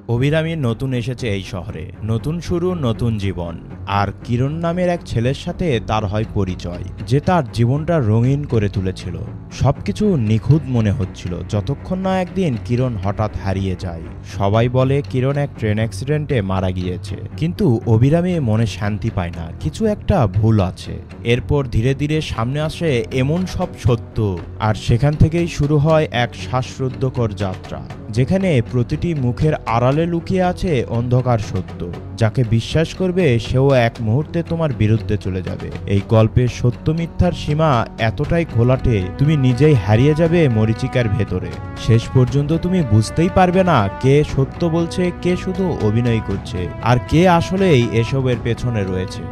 অভিরামী নতুন এসেছে এই শহরে, নতুন শুরু, নতুন জীবন। আর কিরণ নামের এক ছেলের সাথে তার হয় পরিচয়, যে তার জীবনটা রঙিন করে তুলেছিল। সবকিছু নিখুঁত মনে হচ্ছিল যতক্ষণ না একদিন কিরণ হঠাৎ হারিয়ে যায়। সবাই বলে কিরণ এক ট্রেন অ্যাক্সিডেন্টে মারা গিয়েছে, কিন্তু অভিরামী মনে শান্তি পায় না, কিছু একটা ভুল আছে। এরপর ধীরে ধীরে সামনে আসে এমন সব সত্য, আর সেখান থেকেই শুরু হয় এক শ্বাসরুদ্ধকর যাত্রা, যেখানে প্রতিটি মুখের আড়ালে লুকিয়ে আছে অন্ধকার সত্য। যাকে বিশ্বাস করবে সেও এক মুহূর্তে তোমার বিরুদ্ধে চলে যাবে। এই গল্পের সত্য মিথ্যার সীমা এতটাই ঘোলাটে, তুমি নিজেই হারিয়ে যাবে মরীচিকার ভেতরে। শেষ পর্যন্ত তুমি বুঝতেই পারবে না কে সত্য বলছে, কে শুধু অভিনয় করছে, আর কে আসলেই এসবের পেছনে রয়েছে।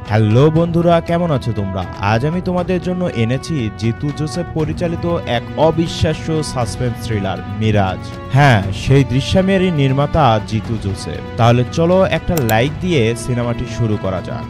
হ্যালো বন্ধুরা, কেমন আছো তোমরা? আজ আমি তোমাদের জন্য এনেছি জিতু জোসেফ পরিচালিত এক অবিশ্বাস্য সাসপেন্স থ্রিলার মিরাজ। হ্যাঁ, সেই দৃশ্যমেরই নির্মাতা জিতু জোসেফ। তাহলে চলো একটা লাইক দিয়ে সিনেমাটি শুরু করা যাক।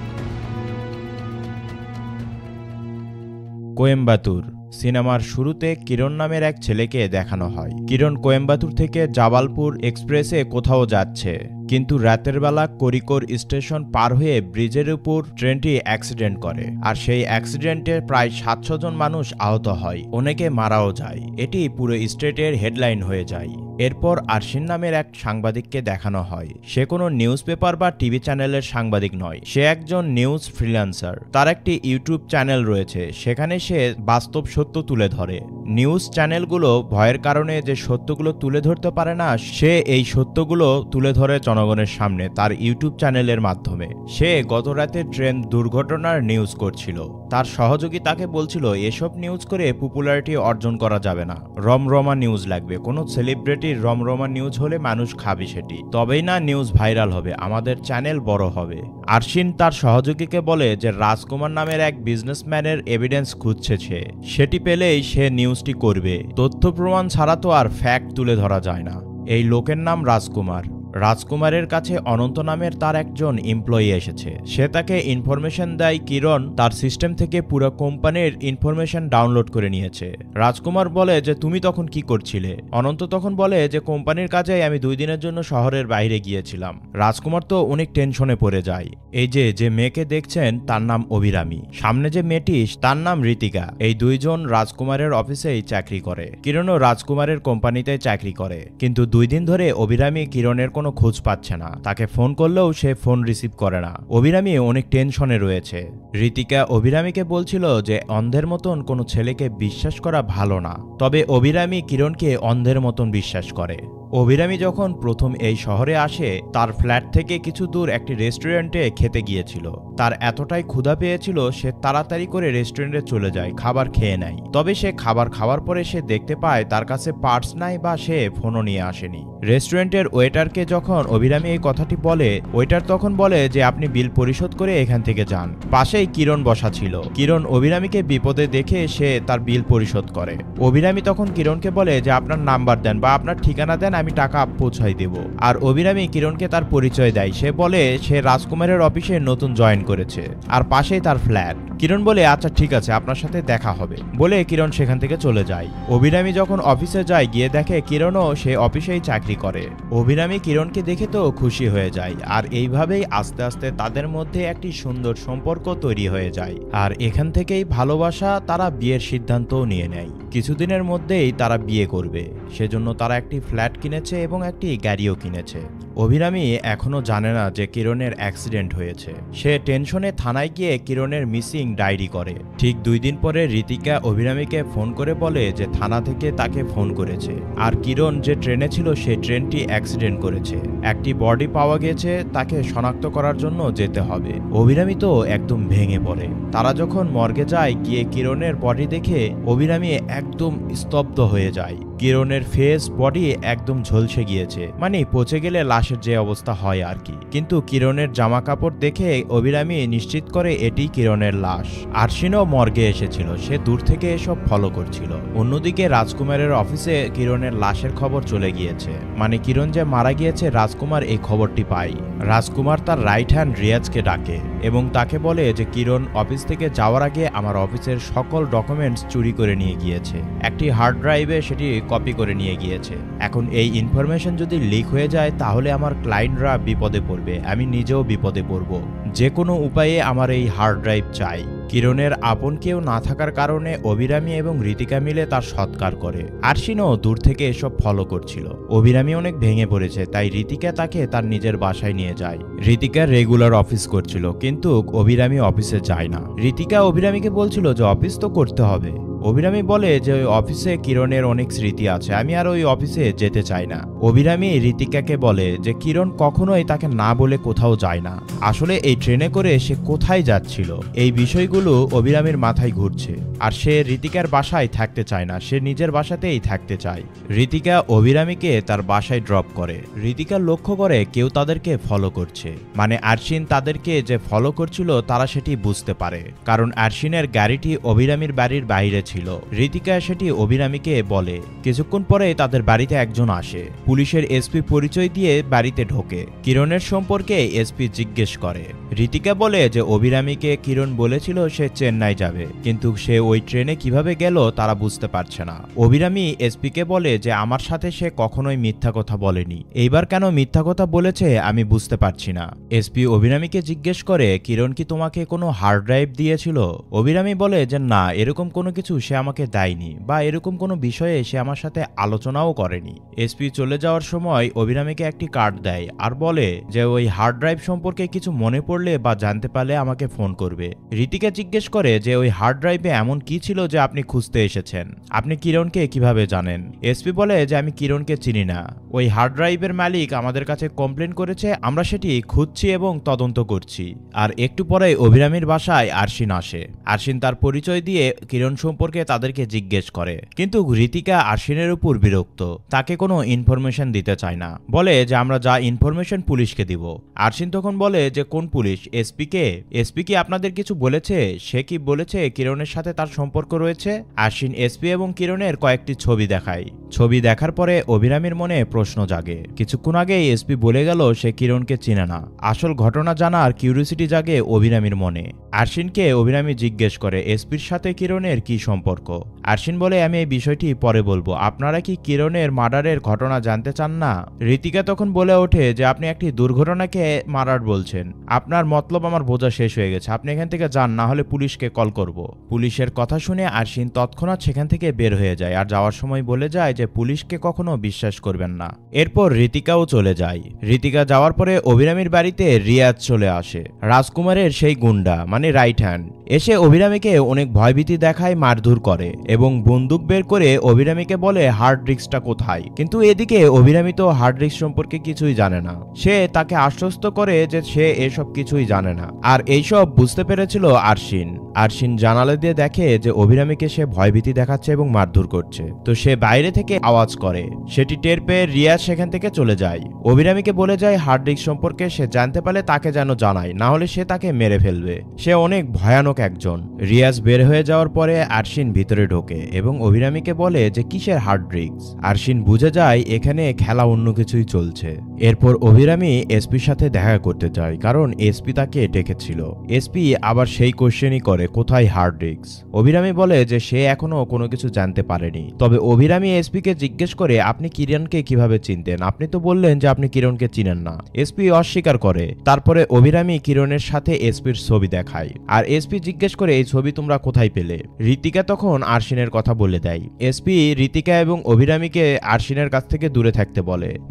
কোয়েম্বাতুর। সিনেমার শুরুতে কিরণ নামের এক ছেলেকে দেখানো হয়। কিরণ কোয়েম্বাতুর থেকে জাবালপুর এক্সপ্রেসে কোথাও যাচ্ছে, কিন্তু রাতের বেলা করিকোর স্টেশন পার হয়ে ব্রিজের উপর ট্রেনটি অ্যাক্সিডেন্ট করে, আর সেই অ্যাক্সিডেন্টে প্রায় 700 জন মানুষ আহত হয়, অনেকে মারাও যায়। এটি পুরো স্টেটের হেডলাইন হয়ে যায়। এরপর আরশিন নামের এক সাংবাদিককে দেখানো হয়। সে কোনো নিউজ পেপার বা টিভি চ্যানেলের সাংবাদিক নয়, সে একজন নিউজ ফ্রিল্যান্সার। তার একটি ইউটিউব চ্যানেল রয়েছে, সেখানে সে বাস্তব সত্য তুলে ধরে। নিউজ চ্যানেলগুলো ভয়ের কারণে যে সত্যগুলো তুলে ধরতে পারে না, সে এই সত্যগুলো তুলে ধরে জনগণের সামনে তার ইউটিউব চ্যানেলের মাধ্যমে। সে গত রাতে ট্রেন দুর্ঘটনার নিউজ করছিল। তার সহযোগী তাকে বলছিল এসব নিউজ করে পপুলারিটি অর্জন করা যাবে না, রমরমা নিউজ লাগবে, কোনো সেলিব্রিটির রমরমা নিউজ হলে মানুষ খাবে, সেটি তবেই না নিউজ ভাইরাল হবে, আমাদের চ্যানেল বড় হবে। আরশিন তার সহযোগীকে বলে যে রাজকুমার নামের এক বিজনেসম্যানের এভিডেন্স খুঁজছে সে, সেটি পেলেই সে নিউজটি করবে। তথ্য প্রমাণ ছাড়া তো আর ফ্যাক্ট তুলে ধরা যায় না। এই লোকের নাম রাজকুমার। রাজকুমারের কাছে অনন্ত নামের তার একজন এমপ্লয়ি এসেছে। সে তাকে ইনফরমেশন দেয় কিরণ তার সিস্টেম থেকে পুরো কোম্পানির ইনফরমেশন ডাউনলোড করে নিয়েছে। রাজকুমার বলে যে তুমি তখন কি করছিলে? অনন্ত তখন বলে যে কোম্পানির কাজে আমি 2 দিনের জন্য শহরের বাইরে গিয়েছিলাম। রাজকুমার তো অনেক টেনশনে পড়ে যায়। এই যে মেয়েকে দেখছেন তার নাম অভিরামী, সামনে যে মেয়েটি তার নাম ঋতিকা। এই দুইজন রাজকুমারের অফিসেই চাকরি করে। কিরণও রাজকুমারের কোম্পানিতে চাকরি করে, কিন্তু 2 দিন ধরে অভিরামী কিরণের কোনো খোঁজ পাচ্ছে না। তাকে ফোন করলেও সে ফোন রিসিভ করে না। অভিরামী অনেক টেনশনে রয়েছে। ঋতিকা অভিরামীকে বলছিল যে অন্ধের মতন কোনো ছেলেকে বিশ্বাস করা ভালো না, তবে অভিরামী কিরণকে অন্ধের মতন বিশ্বাস করে। অভিরামী যখন প্রথম এই শহরে আসে, তার ফ্ল্যাট থেকে কিছু দূর একটি রেস্টুরেন্টে খেতে গিয়েছিল। তার এতটাই ক্ষুধা পেয়েছিল সে তাড়াতাড়ি করে রেস্টুরেন্টে চলে যায়, খাবার খেয়ে নেয়। তবে সে খাবার খাওয়ার পরে সে দেখতে পায় তার কাছে পার্স নাই, বা সে ফোনও নিয়ে আসেনি। রেস্টুরেন্টের ওয়েটারকে যখন অভিরামী এই কথাটি বলে, ওয়েটার তখন বলে যে আপনি বিল পরিশোধ করে এখান থেকে যান। পাশেই কিরণ বসা ছিল। কিরণ অভিরামীকে বিপদে দেখে সে তার বিল পরিশোধ করে। অভিরামী তখন কিরণকে বলে যে আপনার নাম্বার দেন বা আপনার ঠিকানা দেন, আমি টাকা পৌঁছাই দেব। আর অভিরামী কিরণকে তার পরিচয় দেয়। সে বলে সে রাজকুমারের অফিসে নতুন জয়েন করেছে, আর পাশেই তার ফ্ল্যাট। কিরণ বলে আচ্ছা ঠিক আছে, আপনার সাথে দেখা হবে বলে কিরণ সেখান থেকে চলে যায়। অভিরামী যখন অফিসে যায়, গিয়ে দেখে কিরণও সে অফিসেই চাকরি করে। অভিরামী কিরণকে দেখে তো খুশি হয়ে যায়, আর এইভাবেই আস্তে আস্তে তাদের মধ্যে একটি সুন্দর সম্পর্ক তৈরি হয়ে যায়। আর এখান থেকেই ভালোবাসা, তারা বিয়ের সিদ্ধান্তও নিয়ে নেয়। কিছুদিনের মধ্যেই তারা বিয়ে করবে, সেজন্য তারা একটি ফ্ল্যাট কিনেছে এবং একটি গাড়িও কিনেছে। অভিরামী এখনো জানে না যে কিরণের অ্যাক্সিডেন্ট হয়েছে। সে টেনশনে থানায় গিয়ে কিরণের মিসিং ডায়েরি করে। ঠিক 2 দিন পরে ঋতিকা অভিরামীকে ফোন করে বলে যে থানা থেকে তাকে ফোন করেছে, আর কিরণ যে ট্রেনে ছিল সেই ট্রেনটি অ্যাক্সিডেন্ট করেছে। একটি বডি পাওয়া গেছে, তাকে শনাক্ত করার জন্য যেতে হবে। অভিরামী তো একদম ভেঙে পড়ে। তারা যখন মর্গে যায়, গিয়ে কিরণের বডি দেখে অভিরামী একদম স্তব্ধ হয়ে যায়। কিরণের ফেস বডি একদম ঝলসে গিয়েছে, মানে পচে গেলে লাশের যে অবস্থা হয় আর কি। কিন্তু কিরণের জামা কাপড় দেখে অভিরামী নিশ্চিত করে এটি কিরণের লাশ। আরশিনও মর্গে এসেছিল, সে দূর থেকে এসব ফলো করছিল। অন্যদিকে রাজকুমারের অফিসে কিরণের লাশের খবর চলে গিয়েছে, মানে কিরণ যে মারা গিয়েছে রাজকুমার এই খবরটি পায়। রাজকুমার তার রাইট হ্যান্ড রিয়াজকে ডাকে এবং তাকে বলে যে কিরণ অফিস থেকে যাওয়ার আগে আমার অফিসের সকল ডকুমেন্টস চুরি করে নিয়ে গিয়েছে। গিয়েছে, একটি হার্ড ড্রাইভে সেটি কপি করে নিয়ে গিয়েছে। এখন এই ইনফরমেশন যদি লিক হয়ে যায় তাহলে আমার ক্লায়েন্টরা বিপদে পড়বে, আমি নিজেও বিপদে পড়ব। যে কোনো উপায়ে আমার এই হার্ড ড্রাইভ চাই। কিরণের আপন কেউ না থাকার কারণে অভিরামী এবং ঋতিকা মিলে তার সৎকার করে। আরশিনও দূর থেকে এসব ফলো করছিল। অভিরামী অনেক ভেঙে পড়েছে, তাই ঋতিকা তাকে তার নিজের বাসায় নিয়ে যায়। ঋতিকা রেগুলার অফিস করছিল, কিন্তু অভিরামী অফিসে যায় না। ঋতিকা অভিরামীকে বলছিল যে অফিস তো করতে হবে। অভিরামী বলে যে ওই অফিসে কিরণের অনেক স্মৃতি আছে, আমি আর ওই অফিসে যেতে চাই না। অভিরামী ঋতিকাকে বলে যে কিরণ কখনোই তাকে না বলে কোথাও যায় না। আসলে এই ট্রেনে করে সে কোথায় যাচ্ছিল এই বিষয়গুলো অভিরামীর মাথায় ঘুরছে, আর সে ঋতিকার বাসায় থাকতে চায় না, সে নিজের বাসাতেই থাকতে চায়। ঋতিকা অভিরামীকে তার বাসায় ড্রপ করে। ঋতিকা লক্ষ্য করে কেউ তাদেরকে ফলো করছে, মানে আরশিন তাদেরকে যে ফলো করছিল তারা সেটি বুঝতে পারে, কারণ আরশিনের গাড়িটি অভিরামীর বাড়ির বাইরে ছিল। ঋতিকা সেটি অভিরামীকে বলে। কিছুক্ষণ পরে তাদের বাড়িতে একজন আসে। পুলিশের এসপি পরিচয় দিয়ে বাড়িতে ঢোকে। কিরণের সম্পর্কে এসপি জিজ্ঞেস করে। ঋতিকা বলে যে অভিরামীকে কিরণ বলেছিল সে চেন্নাই যাবে, কিন্তু সে ওই ট্রেনে কিভাবে গেল তারা বুঝতে পারছে না। অভিরামী এসপিকে বলে যে আমার সাথে সে কখনোই মিথ্যা কথা বলেনি, এইবার কেন মিথ্যা কথা বলেছে আমি বুঝতে পারছি না। এসপি অভিরামীকে জিজ্ঞেস করে কিরণ কি তোমাকে কোনো হার্ড ড্রাইভ দিয়েছিল? অভিরামী বলে যে না, এরকম কোনো কিছু সে আমাকে দেয়নি, বা এরকম কোনো বিষয়ে সে আমার সাথে আলোচনাও করেনি। এসপি চলে যাওয়ার সময় অভিরামীকে একটি কার্ড দেয় আর বলে যে ওই হার্ড ড্রাইভ সম্পর্কে কিছু মনে পড়লে বা জানতে পারলে আমাকে ফোন করবে। ঋতিকা জিজ্ঞেস করে যে ওই হার্ড ড্রাইভে এমন কি ছিল যে আপনি খুঁজতে এসেছেন, আপনি কিরণকে কিভাবে জানেন? এসপি বলে যে আমি কিরণকে চিনি না, ওই হার্ড ড্রাইভের মালিক আমাদের কাছে কমপ্লেন করেছে, আমরা সেটি খুঁজছি এবং তদন্ত করছি। আর একটু পরে অভিরামীর বাসায় আরশিন আসে। আরশিন তার পরিচয় দিয়ে কিরণ সম্পর্কে তাদেরকে জিজ্ঞেস করে, কিন্তু ঋতিকা আরশিনের উপর বিরক্ত, তাকে কোনো ইনফরমেশন দিতে চায় না, বলে যে আমরা যা ইনফরমেশন পুলিশকে দিব। আরশিন তখন বলে যে কোন পুলিশ? এসপি কে? এসপি কি আপনাদের কিছু বলেছে? সে কি বলেছে কিরণের সাথে তার সম্পর্ক রয়েছে? আরশিন এসপি এবং কিরণের কয়েকটি ছবি দেখায়। ছবি দেখার পরে অভিরামীর মনে প্রশ্ন জাগে। কিছুক্ষণ আগেই এসপি বলে গেল সে কিরণকে চিনে না। আসল ঘটনা জানার কিউরিওসিটি জাগে অভিরামীর মনে। আরশিনকে অভিরামী জিজ্ঞেস করে এসপির সাথে কিরণের কি সম্পর্ক। আরশিন বলে আমি এই বিষয়টি পরে বলবো, আপনারা কি কিরণের মার্ডারের ঘটনা জানতে চান না? ঋতিকা তখন বলে ওঠে যে আপনি একটি দুর্ঘটনাকে মার্ডার বলছেন, আপনার মতলব আমার বোঝা শেষ হয়ে গেছে, আপনি এখান থেকে যান, না হলে পুলিশকে কল করব। পুলিশের কথা শুনে আরশিন তৎক্ষণাৎ সেখান থেকে বের হয়ে যায়, আর যাওয়ার সময় বলে যায় যে পুলিশকে কখনো বিশ্বাস করবেন না। এরপর ঋতিকাও চলে যায়। ঋতিকা যাওয়ার পরে অভিরামীর বাড়িতে রিয়াজ চলে আসে, রাজকুমারের সেই গুন্ডা, মানে রাইট হ্যান্ড। এসে অভিরামীকে অনেক ভয়ভীতি দেখায়, মারধর করে এবং বন্দুক বের করে অভিরামীকে বলে হার্ড ডিস্কটা কোথায়। কিন্তু এদিকে অভিরামী তো হার্ড ডিস্ক সম্পর্কে কিছুই জানে না। সে তাকে আশ্বস্ত করে যে সে এসব কিছুই জানে না, আর এইসব বুঝতে পেরেছিল আরশিন। আরশিন জানালা দিয়ে দেখে যে অভিরামীকে সে ভয়ভীতি দেখাচ্ছে এবং মারধর করছে, তো সে বাইরে থেকে আওয়াজ করে। সেটি টের পেয়ে রিয়াজ সেখান থেকে চলে যায়। অভিরামীকে বলে যায় হার্ড ডিস্ক সম্পর্কে সে জানতে পারলে তাকে যেন জানায়, না হলে সে তাকে মেরে ফেলবে, সে অনেক ভয়ানক একজন। রিয়াজ বের হয়ে যাওয়ার পরে আরশিন ভিতরে ঢোকে এবং অভিরামীকে বলে যে কিসের হার্ড ডিস্ক। আরশিন বুঝে যায় এখানে খেলা অন্য কিছুই চলছে। এরপর অভিরামী এসপির সাথে দেখা করতে যায়, কারণ এসপি তাকে ডেকেছিল। এসপি আবার সেই কোশ্চেনই করে কোথায় হার্ড ডিস্ক। অভিরামী বলে যে সে এখনো কোনো কিছু জানতে পারেনি। তবে অভিরামী এসপিকে জিজ্ঞেস করে আপনি কিরণকে কিভাবে চিনতেন, আপনি তো বললেন যে আপনি কিরণকে চিনেন না। এসপি অস্বীকার করে। তারপরে অভিরামী কিরণের সাথে এসপির ছবি দেখায়, আর এসপি জিজ্ঞেস করে এই ছবি তোমরা কোথায় পেলে। ঋতিকা তখন আরশিনের কথা বলে দেয়। এসপি ঋতিকা এবং অভিরামীকে আরশিনের কাছ থেকে দূরে থাকতে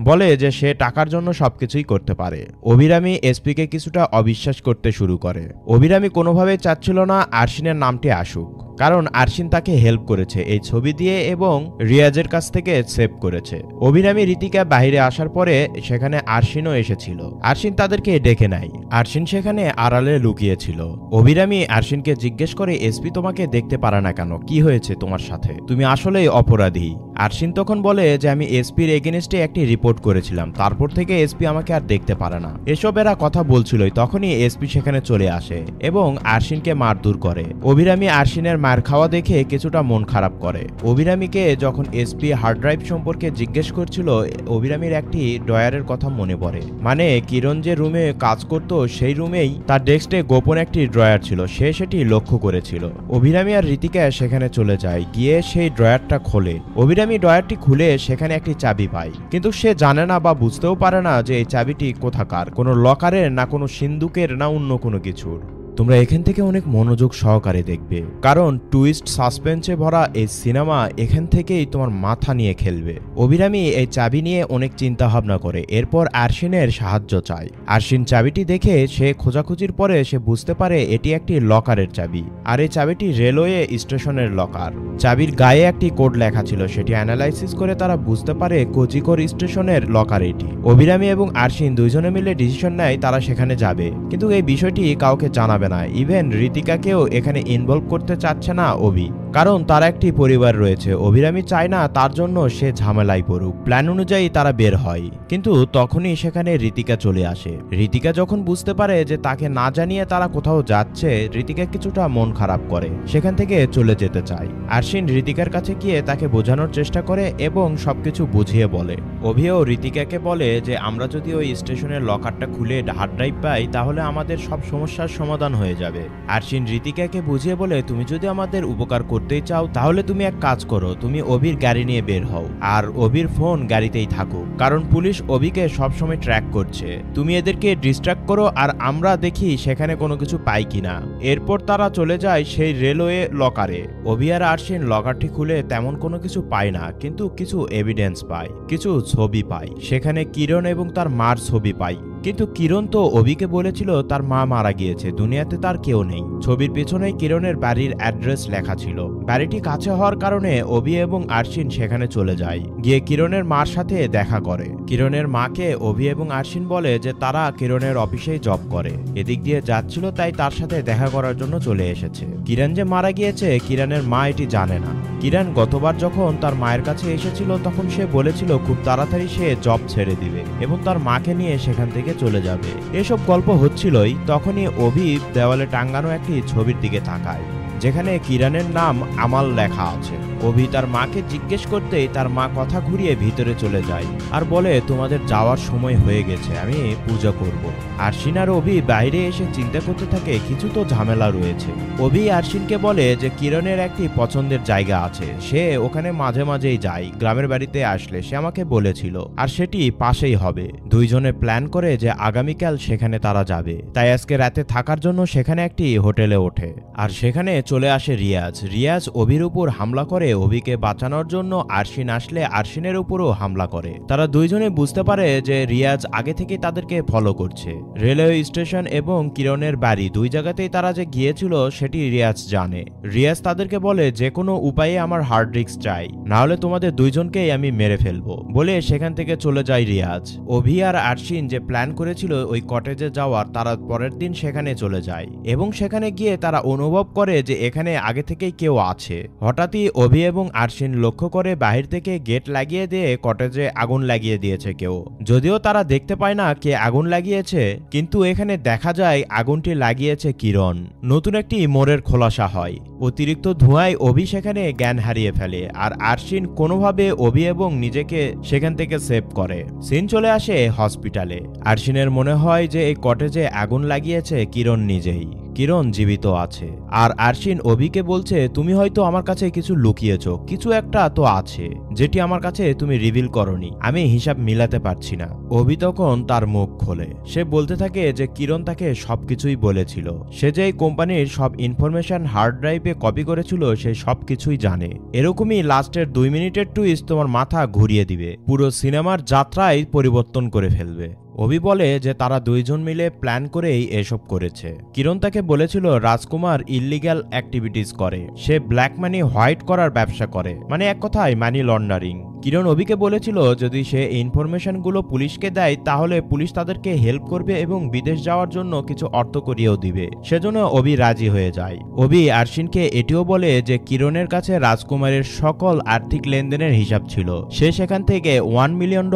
বলে যে সে টাকার জন্য সবকিছুই করতে পারে। অভিরামী এসপিকে কিছুটা অবিশ্বাস করতে শুরু করে। অভিরামী কোনোভাবেই চাচ্ছিল না আরশিনের নামটি আসুক, কারণ আরশিন তাকে হেল্প করেছে এই ছবি দিয়ে এবং রিয়াজের কাছ থেকে সেভ করেছে। অভিরামী ঋতিকা বাইরে আসার পরে সেখানে আরশিনও এসেছিল। আরশিন তাদেরকে ডেকে নেয়। আরশিন সেখানে আড়ালে লুকিয়েছিল। অভিরামী আরশিনকে জিজ্ঞেস করে এসপি তোমাকে দেখতে পারে না কেন, কি হয়েছে তোমার সাথে, তুমি আসলেই অপরাধী। আরশিন তখন বলে যে আমি এসপির এগেইনস্টে একটি রিপোর্ট করেছিলাম, তারপর থেকে এসপি আমাকে আর দেখতে পারে না। এসব এরা কথা বলছিলই, তখনই এসপি সেখানে চলে আসে এবং আরশিনকে মারধর করে। অভিরামী আরশিনের মার খাওয়া দেখে কিছুটা মন খারাপ করে। অভিরামীকে যখন এসপি হার্ড ড্রাইভ সম্পর্কে জিজ্ঞেস করছিল, অভিরামীর একটি ড্রয়ারের কথা মনে পড়ে, মানে কিরণ যে রুমে কাজ করত সেই রুমেই তার ডেস্কে গোপন একটি ড্রয়ার ছিল, সে সেটি লক্ষ্য করেছিল। অভিরামী আর ঋতিকা সেখানে চলে যায়, গিয়ে সেই ড্রয়ারটা খোলে। অভিরামী ড্রয়ারটি খুলে সেখানে একটি চাবি পায়, কিন্তু সে জানে না বা বুঝতেও পারে না যে এই চাবিটি কোথাকার, কোনো লকারের না কোনো সিন্দুকের না অন্য কোনো কিছুর। তোমরা এখান থেকে অনেক মনোযোগ সহকারে দেখবে, কারণ টুইস্ট সাসপেন্সে ভরা এই সিনেমা এখান থেকেই তোমার মাথা নিয়ে খেলবে। অভিরামী এই চাবি নিয়ে অনেক চিন্তা ভাবনা করে, এরপর আরশিনের সাহায্য চায়। আরশিন চাবিটি দেখে সে খোঁজাখুঁজির পরে সে বুঝতে পারে এটি একটি লকারের চাবি, আর এই চাবিটি রেলওয়ে স্টেশনের লকার। চাবির গায়ে একটি কোড লেখা ছিল, সেটি অ্যানালাইসিস করে তারা বুঝতে পারে কোজিকোর স্টেশনের লকার এটি। অভিরামী এবং আরশিন দুইজনে মিলে ডিসিশন নেয় তারা সেখানে যাবে, কিন্তু এই বিষয়টি কাউকে জানাবে না। ইভেন ঋতিকাকেও এখানে ইনভলভ করতে চাচ্ছে না অভি, কারণ তার একটি পরিবার রয়েছে। অভিরামী চায় না তার জন্য সে ঝামেলায় পড়ুক। প্ল্যান অনুযায়ী তারা বের হয়, কিন্তু তখনই সেখানে ঋতিকা চলে আসে। ঋতিকা যখন বুঝতে পারে যে তাকে না জানিয়ে তারা কোথাও যাচ্ছে, ঋতিকা কিছুটা মন খারাপ করে, সেখান থেকে চলে যেতে চায়। আরশিন ঋতিকার কাছে গিয়ে তাকে বোঝানোর চেষ্টা করে এবং সবকিছু বুঝিয়ে বলে। অভিও ঋতিকাকে বলে যে আমরা যদি ওই স্টেশনের লকারটা খুলে হার্ড ড্রাইভ পাই তাহলে আমাদের সব সমস্যার সমাধান হয়ে যাবে। আরশিন ঋতিকাকে বুঝিয়ে বলে তুমি যদি আমাদের উপকার করতেই চাও তাহলে তুমি এক কাজ করো, তুমি অভির গাড়ি নিয়ে বের হও, আর অভির ফোন গাড়িতেই থাকুক, কারণ পুলিশ অভিকে সবসময় ট্র্যাক করছে। তুমি এদেরকে ডিস্ট্র্যাক্ট করো আর আমরা দেখি সেখানে কোনো কিছু পাই কিনা। এরপর তারা চলে যায় সেই রেলওয়ে লকারে। অভি আর আরশিন লকারটি খুলে তেমন কোনো কিছু পায় না, কিন্তু কিছু এভিডেন্স পায়, কিছু ছবি পায়। সেখানে কিরণ এবং তার মার ছবি পায়, কিন্তু কিরণ তো অভিকে বলেছিল তার মা মারা গিয়েছে, দুনিয়াতে তার কেউ নেই। ছবির পেছনে কিরণের বাড়ির অ্যাড্রেস লেখা ছিল। বাড়িটি কাছে হওয়ার কারণে অভি এবং আরশিন সেখানে চলে যায়, গিয়ে কিরণের মার সাথে দেখা করে। কিরণের মাকে অভি এবং আরশিন বলে যে তারা কিরণের অফিসেই জব করে, এদিক দিয়ে যাচ্ছিল তাই তার সাথে দেখা করার জন্য চলে এসেছে। কিরণ যে মারা গিয়েছে কিরণের মা এটি জানে না। কিরণ গতবার যখন তার মায়ের কাছে এসেছিল তখন সে বলেছিল খুব তাড়াতাড়ি সে জব ছেড়ে দিবে এবং তার মাকে নিয়ে সেখান থেকে চলে যাবে। এসব গল্প হচ্ছিলই, তখনই অভি দেওয়ালে টাঙ্গানো একটি ছবির দিকে তাকায়, যেখানে কিরণের নাম আমাল লেখা আছে। অভি তার মাকে জিজ্ঞেস করতেই তার মা কথা ঘুরিয়ে ভিতরে চলে যায় আর বলে তোমাদের যাওয়ার সময় হয়ে গেছে, আমি পূজা করব। আরশিন আর অভি বাইরে এসে চিন্তা করতে থাকে কিছু তো ঝামেলা রয়েছে। অভি আরশিনকে বলে যে কিরণের একটি পছন্দের জায়গা আছে, সে ওখানে মাঝে মাঝেই যায়, গ্রামের বাড়িতে আসলে সে আমাকে বলেছিল, আর সেটি পাশেই হবে। দুইজনে প্ল্যান করে যে আগামীকাল সেখানে তারা যাবে, তাই আজকে রাতে থাকার জন্য সেখানে একটি হোটেলে ওঠে। আর সেখানে চলে আসে রিয়াজ। রিয়াজ অভির উপর হামলা করে, অভিকে বাঁচানোর জন্য আরশিন আসলে আরশিনের উপরও হামলা করে। তারা দুইজনে বুঝতে পারে যে রিয়াজ আগে থেকে তাদেরকে ফলো করছে। রেলওয়ে স্টেশন এবং কিরণের বাড়ি দুই জায়গাতেই তারা যে গিয়েছিল সেটি রিয়াজ জানে। রিয়াজ তাদেরকে বলে যে কোনো উপায়ে আমার হার্ড ডিস্ক চাই, না হলে তোমাদের দুইজনকেই আমি মেরে ফেলবো, বলে সেখান থেকে চলে যায় রিয়াজ। অভি আর আরশিন যে প্ল্যান করেছিল ওই কটেজে যাওয়ার, তারা পরের দিন সেখানে চলে যায় এবং সেখানে গিয়ে তারা অনুভব করে যে এখানে আগে থেকেই কেউ আছে। হঠাৎই অভি এবং আরশিন লক্ষ্য করে বাহির থেকে গেট লাগিয়ে দিয়ে কটেজে আগুন লাগিয়ে দিয়েছে কেউ। যদিও তারা দেখতে পায় না কে আগুন লাগিয়েছে, কিন্তু এখানে দেখা যায় আগুনটি লাগিয়েছে কিরণ। নতুন একটি মোড়ের খোলাসা হয়। অতিরিক্ত ধোঁয়ায় অভি সেখানে জ্ঞান হারিয়ে ফেলে, আর আরশিন কোনোভাবে অভি এবং নিজেকে সেখান থেকে সেভ করে। সিন চলে আসে হসপিটালে। আরশিনের মনে হয় যে এই কটেজে আগুন লাগিয়েছে কিরণ নিজেই। কিরণ জীবিত আছে, আর আরশিন অভিকে বলছে তুমি হয়তো আমার কাছে কিছু লুকিয়েছো, কিছু একটা তো আছে যেটি আমার কাছে তুমি রিভিল করনি, আমি হিসাব মিলাতে পারছি না। অভি তখন তার মুখ খোলে। সে বলতে থাকে যে কিরণ তাকে সবকিছুই বলেছিল, সে যে এই কোম্পানির সব ইনফরমেশন হার্ড ড্রাইভে কপি করেছিল সে সবকিছুই জানে। এরকমই লাস্টের 2 মিনিটের টুইস্ট তোমার মাথা ঘুরিয়ে দিবে, পুরো সিনেমার যাত্রাই পরিবর্তন করে ফেলবে। অভি বলে যে তারা দুইজন মিলে প্ল্যান করেই এসব করেছে। কিরণ তাকে বলেছিল রাজকুমার ইল্লিগ্যাল অ্যাক্টিভিটিস করে, সে ব্ল্যাক মানি হোয়াইট করার ব্যবসা করে, মানে এক কথায় মানি লন্ডারিং। কিরণ অভিকে বলেছিল যদি সে ইনফরমেশনগুলো পুলিশকে দেয় তাহলে পুলিশ তাদেরকে হেল্প করবে এবং বিদেশ যাওয়ার জন্য কিছু অর্থ করিয়েও দিবে, সেজন্য অভি রাজি হয়ে যায়। অভি আরশিনকে এটিও বলে যে কিরণের কাছে রাজকুমারের সকল আর্থিক লেনদেনের হিসাব ছিল, সে সেখান থেকে $1 মিলিয়ন